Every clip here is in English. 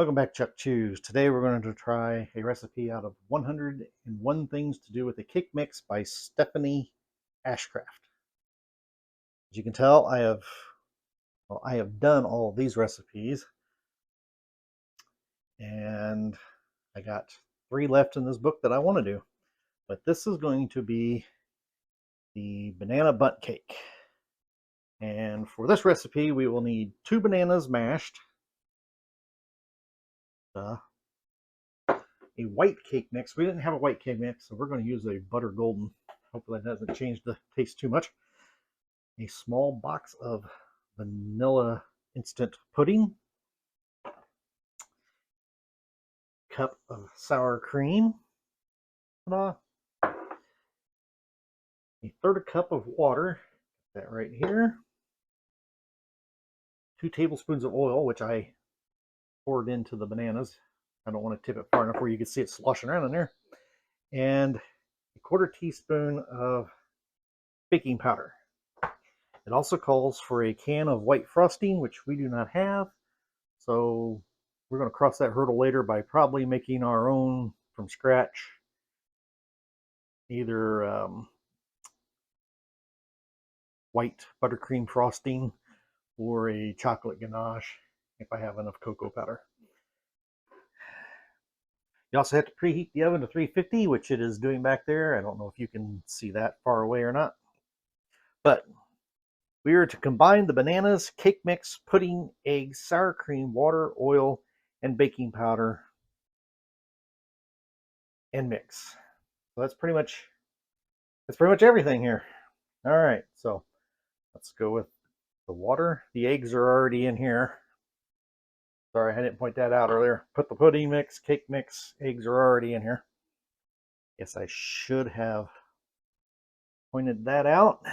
Welcome back, Chuck Chews. Today we're going to try a recipe out of 101 Things to Do with a Cake Mix by Stephanie Ashcraft. As you can tell, I have done all of these recipes, and I got 3 left in this book that I want to do. But this is going to be the banana bundt cake. And for this recipe, we will need 2 bananas mashed, a white cake mix. We didn't have a white cake mix, so we're going to use a butter golden. Hopefully that doesn't change the taste too much. A small box of vanilla instant pudding, cup of sour cream, a 1/3 cup of water, that right here, 2 tablespoons of oil, which I poured into the bananas. I don't want to tip it far enough where you can see it sloshing around in there. And a 1/4 teaspoon of baking powder. It also calls for a can of white frosting, which we do not have. So we're going to cross that hurdle later by probably making our own from scratch. Either white buttercream frosting or a chocolate ganache if I have enough cocoa powder. You also have to preheat the oven to 350, which it is doing back there. I don't know if you can see that far away or not. But we are to combine the bananas, cake mix, pudding, eggs, sour cream, water, oil, and baking powder and mix. So that's pretty much everything here. All right, so let's go with the water. The eggs are already in here. Sorry, I didn't point that out earlier. Put the pudding mix, cake mix, eggs are already in here. Guess I should have pointed that out.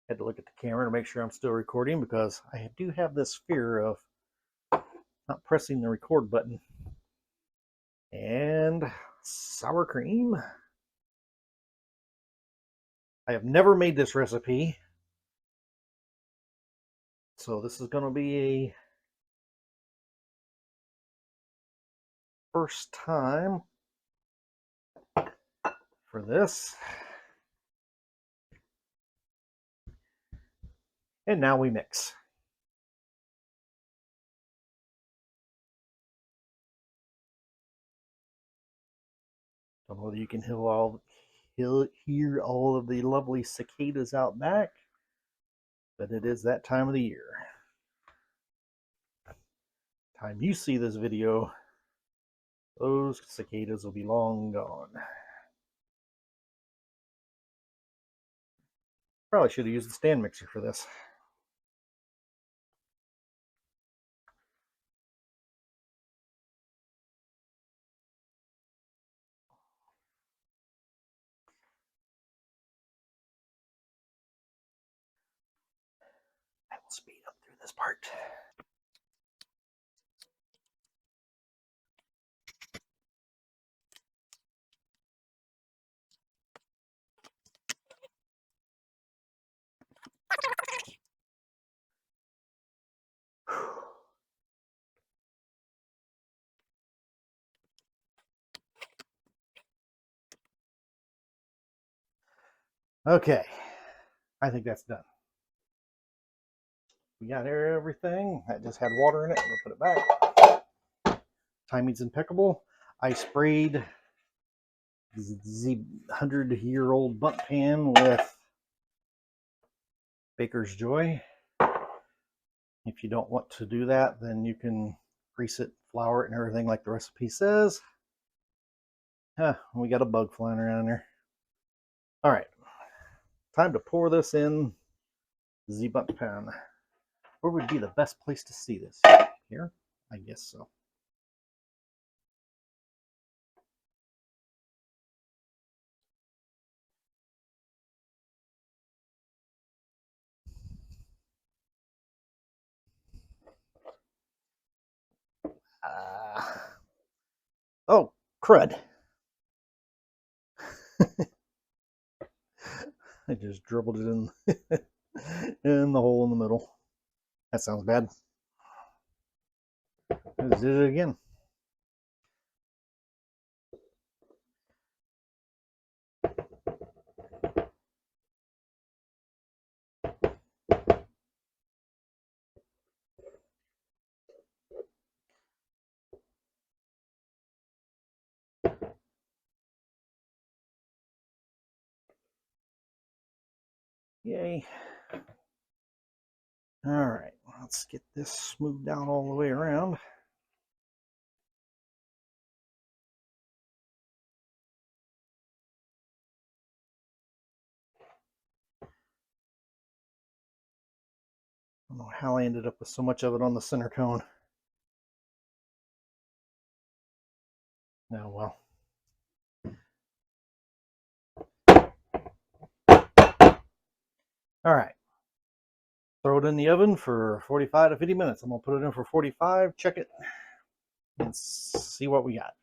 Had to look at the camera to make sure I'm still recording because I do have this fear of not pressing the record button. And sour cream. I have never made this recipe, so this is going to be a first time for this. And now we mix. Don't know whether you can hear all of the lovely cicadas out back, but it is that time of the year. Time you see this video, those cicadas will be long gone. Probably should have used the stand mixer for this. I will speed up through this part. Okay, I think that's done. We got everything. That just had water in it. We'll put it back. Timing's impeccable. I sprayed the 100-year-old Bundt pan with Baker's Joy. If you don't want to do that, then you can grease it, flour it, and everything like the recipe says. We got a bug flying around there. All right, time to pour this in the Bundt pan. Where would be the best place to see this? Here? I guess so. Oh, crud. I just dribbled it in in the hole in the middle. That sounds bad. I just did it again. Yay. All right, let's get this smoothed out all the way around. I don't know how I ended up with so much of it on the center cone. Oh well. All right. Throw it in the oven for 45 to 50 minutes. I'm going to put it in for 45, check it, and see what we got.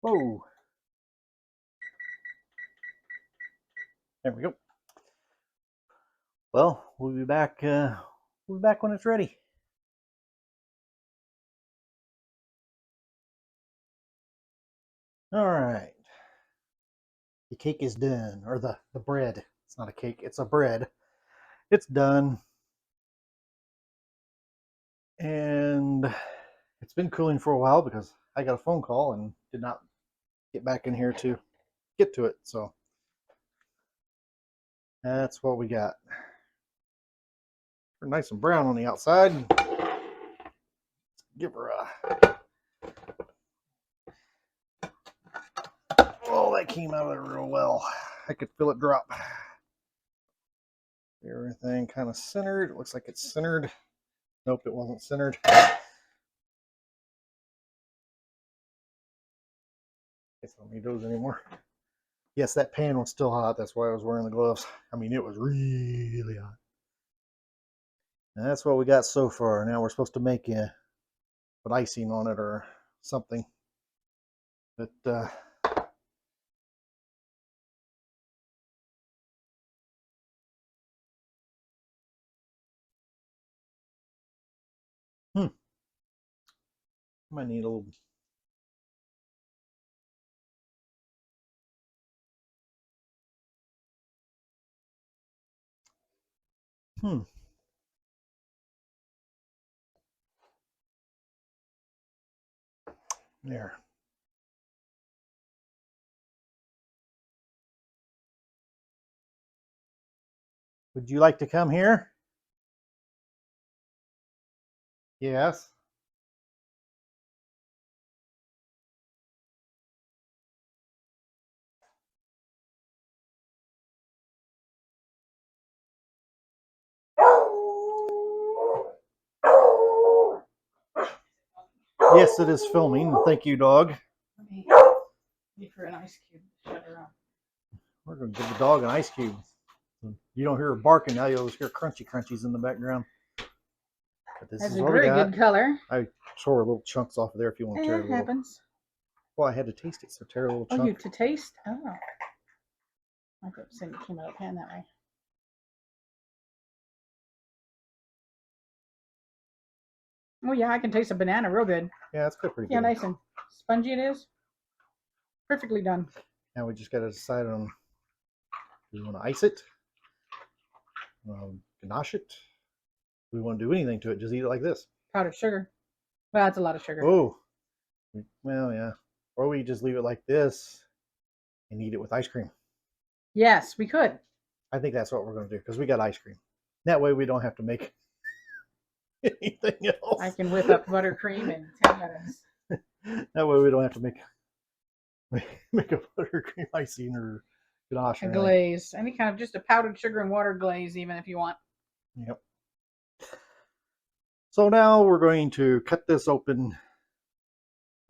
Whoa. There we go. Well, we'll be back when it's ready. All right. The cake is done, or the bread. It's not a cake, it's a bread. It's done. And it's been cooling for a while because I got a phone call and did not get back in here to get to it. So that's what we got. We're nice and brown on the outside. Give her a... Oh, that came out of there real well. I could feel it drop. Everything kind of centered. It looks like it's centered. Nope, it wasn't centered. Guess I don't need those anymore. Yes, that pan was still hot. That's why I was wearing the gloves. I mean, it was really hot. And that's what we got so far. Now we're supposed to make put icing on it or something. But might need a little. There. Would you like to come here? Yes. Yes, it is filming. Thank you, dog. Let me give her an ice cube. Shut her up. We're going to give the dog an ice cube. You don't hear her barking now. You'll just hear crunchy crunchies in the background. But this That's is a what we very got. good color. I tore little chunks off of there if you want to tear it a little. It happens. Well, I had to taste it, so tear a little chunk. Oh, you to taste? Oh. I thought it came out of the pan that way. Oh, yeah, I can taste a banana real good. Yeah, it's pretty good. Yeah, nice and spongy it is. Perfectly done. Now we just got to decide on, do we want to ice it? Ganache it? Do we want to do anything to it? Just eat it like this? Powdered sugar. Well, that's a lot of sugar. Oh. Well, yeah. Or we just leave it like this and eat it with ice cream. Yes, we could. I think that's what we're going to do because we got ice cream. That way we don't have to make anything else. I can whip up buttercream in 10 minutes. That way we don't have to make a buttercream icing or ganache. A glaze. Any kind of just a powdered sugar and water glaze, even if you want. Yep. So now we're going to cut this open.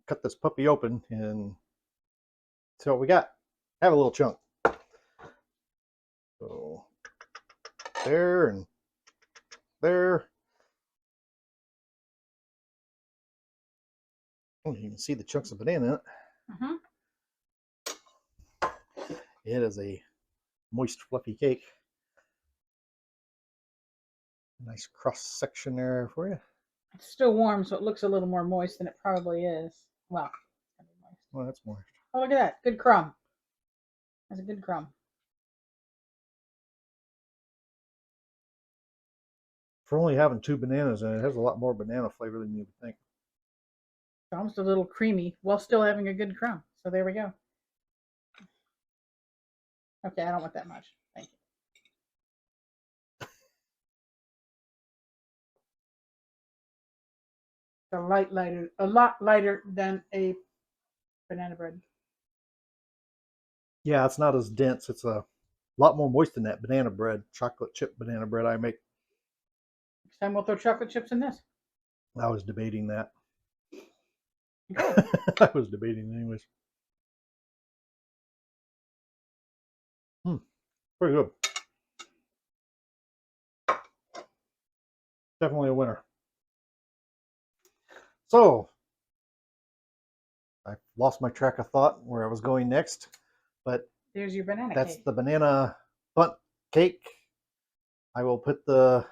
Cut this puppy open and see what we got. Have a little chunk. So there and there. Oh, you can see the chunks of banana in it. It is a moist, fluffy cake. Nice cross section there for you. It's still warm, so it looks a little more moist than it probably is. Well, it's gonna be moist. Well, that's moist. Oh, look at that. Good crumb. That's a good crumb. For only having 2 bananas in it, it has a lot more banana flavor than you would think. It's almost a little creamy while still having a good crumb. So there we go. Okay, I don't want that much. Thank you. A lot lighter than a banana bread. Yeah, it's not as dense. It's a lot more moist than that banana bread, chocolate chip banana bread I make. Next time we'll throw chocolate chips in this. I was debating that. Good. I was debating anyways. Pretty good. Definitely a winner. So, I lost my track of thought where I was going next, but There's your banana that's cake. the banana Bundt cake. I will put the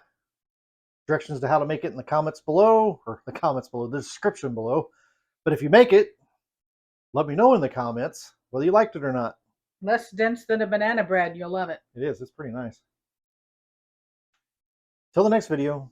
directions to how to make it in the comments below, or the description below. But if you make it, let me know in the comments whether you liked it or not. Less dense than a banana bread. You'll love it. It is. It's pretty nice. Till the next video.